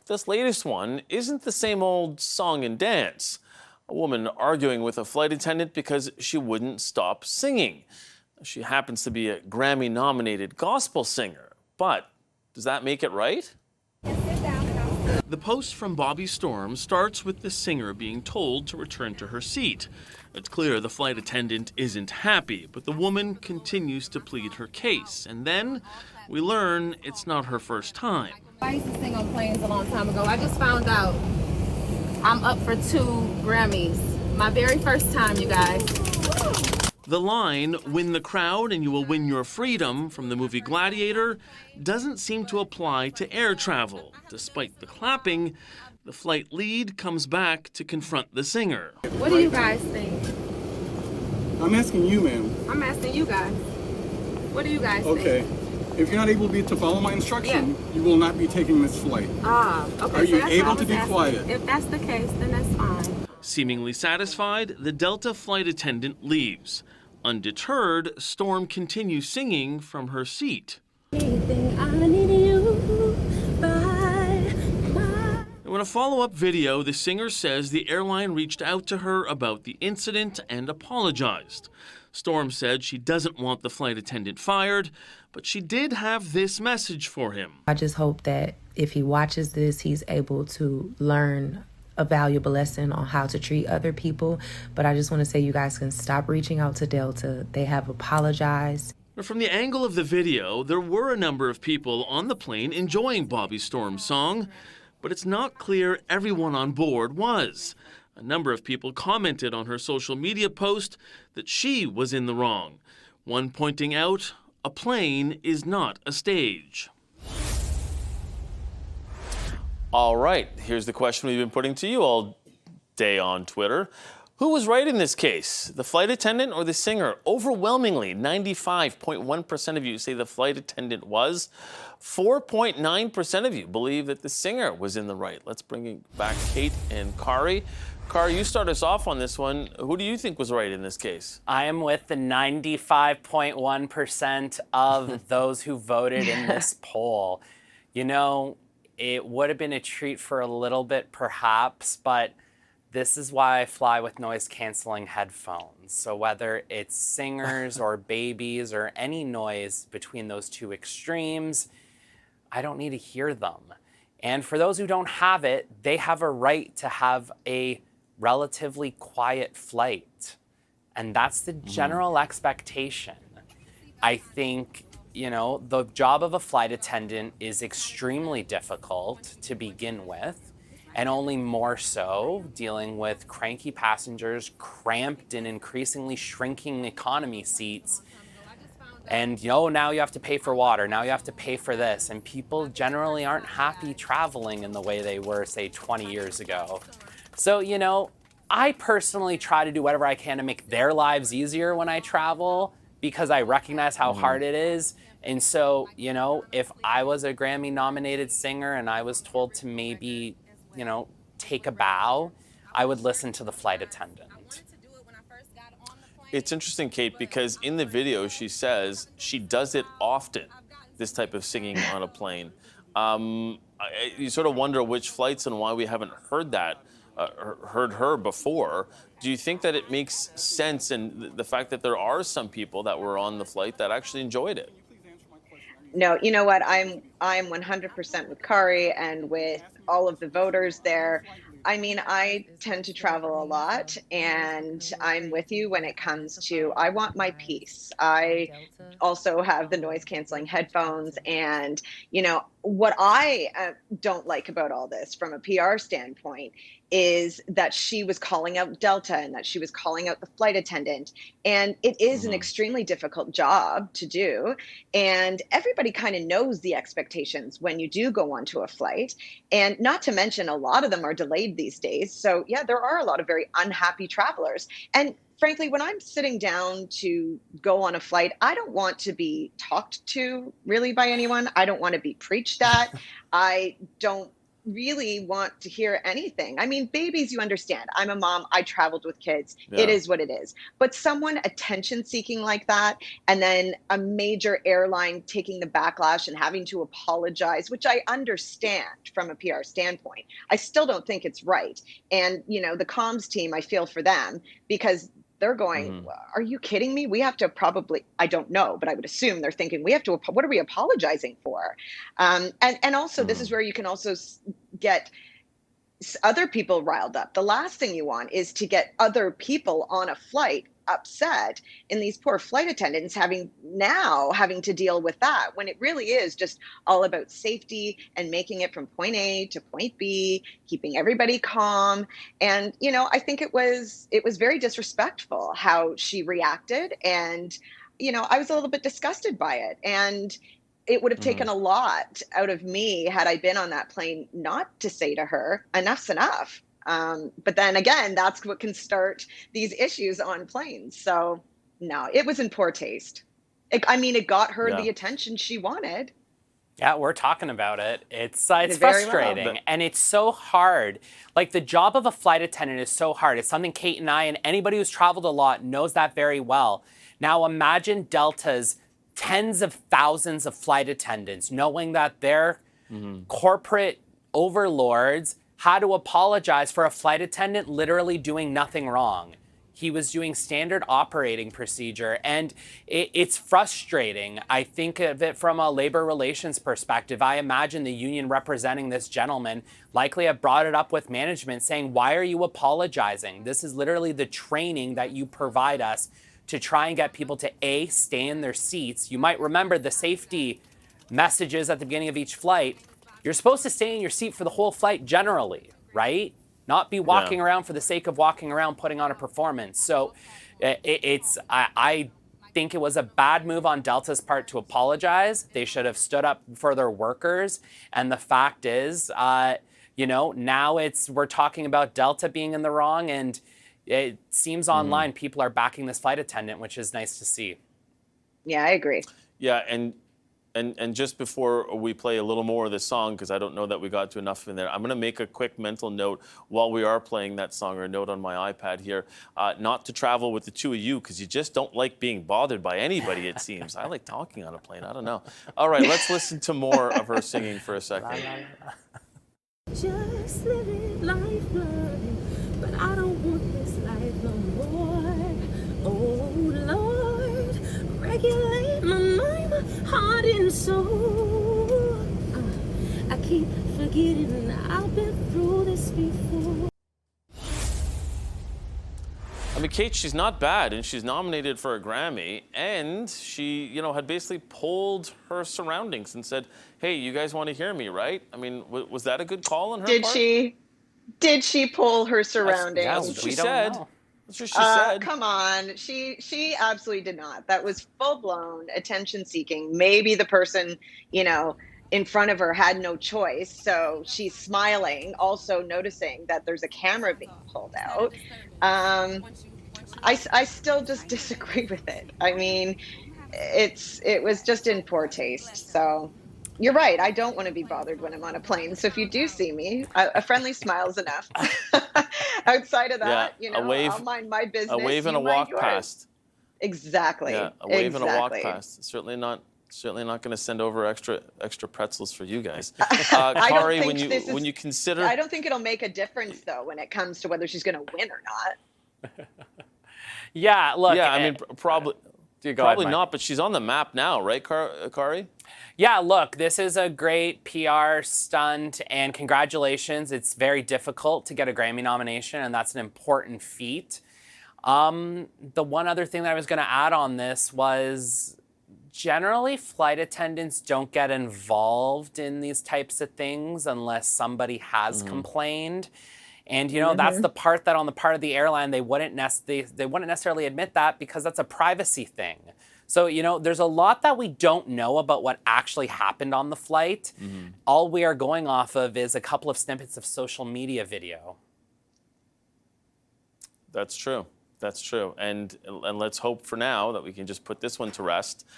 this latest one isn't the same old song and dance. A woman arguing with a flight attendant because she wouldn't stop singing. She happens to be a Grammy-nominated gospel singer. But does that make it right? The post from Bobbi Storm starts with the singer being told to return to her seat. It's clear the flight attendant isn't happy, but the woman continues to plead her case. And then we learn it's not her first time. I used to sing on planes a long time ago. I just found out I'm up for 2 Grammys. My very first time, you guys. The line, "Win the crowd and you will win your freedom," from the movie Gladiator, doesn't seem to apply to air travel. Despite the clapping, the flight lead comes back to confront the singer. What do you guys think? I'm asking you, ma'am. I'm asking you guys. What do you guys think? Okay. If you're not able to follow my instruction, you will not be taking this flight. Okay. Are you able to be quiet? If that's the case, then that's fine. Seemingly satisfied, the Delta flight attendant leaves. Undeterred, Storm continues singing from her seat. Anything I need you by my... In a follow-up video, the singer says the airline reached out to her about the incident and apologized. Storm said she doesn't want the flight attendant fired, but she did have this message for him. I just hope that if he watches this, he's able to learn a valuable lesson on how to treat other people. But I just want to say you guys can stop reaching out to Delta. They have apologized. From the angle of the video, there were a number of people on the plane enjoying Bobbi Storm's song, but it's not clear everyone on board was. A number of people commented on her social media post that she was in the wrong. One pointing out, a plane is not a stage. All right, here's the question we've been putting to you all day on Twitter. Who was right in this case, the flight attendant or the singer? Overwhelmingly, 95.1% of you say the flight attendant was. 4.9% of you believe that the singer was in the right. Let's bring back Kate and Kari. Kari, you start us off on this one. Who do you think was right in this case? I am with the 95.1% of those who voted in this poll. You know, it would have been a treat for a little bit, perhaps, but this is why I fly with noise-canceling headphones. So whether it's singers or babies or any noise between those two extremes, I don't need to hear them. And for those who don't have it, they have a right to have a relatively quiet flight. And that's the general expectation. I think, you know, the job of a flight attendant is extremely difficult to begin with, and only more so dealing with cranky passengers cramped in increasingly shrinking economy seats. And, you know, now you have to pay for water, now you have to pay for this, and people generally aren't happy traveling in the way they were, say, 20 years ago. So, you know, I personally try to do whatever I can to make their lives easier when I travel, because I recognize how hard it is. And so, you know, if I was a Grammy-nominated singer and I was told to maybe, you know, take a bow, I would listen to the flight attendant. It's interesting, Kate, because in the video she says she does it often, this type of singing on a plane. You sort of wonder which flights and why we haven't heard that, heard her before. Do you think that it makes sense, and the fact that there are some people that were on the flight that actually enjoyed it? No, you know what? I'm 100% with Kari and with all of the voters there. I mean, I tend to travel a lot, and I'm with you when it comes to, I want my peace. I also have the noise canceling headphones, and, you know, what I don't like about all this from a PR standpoint is that she was calling out Delta and that she was calling out the flight attendant. And it is an extremely difficult job to do. And everybody kind of knows the expectations when you do go onto a flight. And not to mention, a lot of them are delayed these days. So yeah, there are a lot of very unhappy travelers. And frankly, when I'm sitting down to go on a flight, I don't want to be talked to really by anyone. I don't want to be preached at. I don't really want to hear anything. I mean, babies, you understand. I'm a mom. I traveled with kids. Yeah. It is what it is. But someone attention seeking like that, and then a major airline taking the backlash and having to apologize, which I understand from a PR standpoint, I still don't think it's right. And, you know, the comms team, I feel for them because they're going, are you kidding me? We have to probably, I don't know, but I would assume they're thinking, we have to, what are we apologizing for? And also, this is where you can also get other people riled up. The last thing you want is to get other people on a flight upset, and these poor flight attendants having to deal with that, when it really is just all about safety and making it from point A to point B, keeping everybody calm. And, you know, I think it was very disrespectful how she reacted. And, you know, I was a little bit disgusted by it. And it would have taken a lot out of me had I been on that plane not to say to her, enough's enough. But then again, that's what can start these issues on planes. So no, it was in poor taste. It got her the attention she wanted. Yeah, we're talking about it. It's Very frustrating, well. and it's so hard. Like, the job of a flight attendant is so hard. It's something Kate and I and anybody who's traveled a lot knows that very well. Now imagine Delta's tens of thousands of flight attendants knowing that their corporate overlords had to apologize for a flight attendant literally doing nothing wrong. He was doing standard operating procedure, and it's frustrating. I think of it from a labor relations perspective. I imagine the union representing this gentleman likely have brought it up with management saying, why are you apologizing? This is literally the training that you provide us to try and get people to A, stay in their seats. You might remember the safety messages at the beginning of each flight. You're supposed to stay in your seat for the whole flight generally, right? Not be walking around for the sake of walking around, putting on a performance. So I think it was a bad move on Delta's part to apologize. They should have stood up for their workers. And the fact is, you know, now we're talking about Delta being in the wrong, and it seems online people are backing this flight attendant, which is nice to see. Yeah, I agree. Yeah, and just before we play a little more of this song, because I don't know that we got to enough in there, I'm going to make a quick mental note while we are playing that song, or a note on my iPad here, not to travel with the two of you, because you just don't like being bothered by anybody, it seems. I like talking on a plane. I don't know. All right, let's listen to more of her singing for a second. Just living life, blood, but I don't want this life no more. Oh Lord, regulate my mind, my heart and soul. I keep forgetting I've been through this before. I mean, Kate, she's not bad, and she's nominated for a Grammy, and she, you know, had basically polled her surroundings and said, hey, you guys want to hear me, right? I mean, was that a good call on her part? Did she poll her surroundings? That's what she said. That's what she said. Come on. She absolutely did not. That was full-blown attention seeking. Maybe the person, you know, in front of her had no choice. So she's smiling, also noticing that there's a camera being pulled out. I still just disagree with it. I mean, it was just in poor taste. So you're right. I don't want to be bothered when I'm on a plane. So if you do see me, a friendly smile is enough. Outside of that, you know, I'll mind my business. A wave and a walk past. Exactly. Yeah, a wave and a walk past. Certainly not going to send over extra pretzels for you guys. Kari, when you consider, I don't think it'll make a difference though when it comes to whether she's going to win or not. Yeah, look. Yeah, I mean, probably not, but she's on the map now, right, Kari? Yeah, look, this is a great PR stunt, and congratulations. It's very difficult to get a Grammy nomination, and that's an important feat. The one other thing that I was going to add on this was, generally, flight attendants don't get involved in these types of things unless somebody has complained. And, you know, that's the part that on the part of the airline, they wouldn't necessarily admit that because that's a privacy thing. So, you know, there's a lot that we don't know about what actually happened on the flight. All we are going off of is a couple of snippets of social media video. That's true. That's true. And let's hope for now that we can just put this one to rest.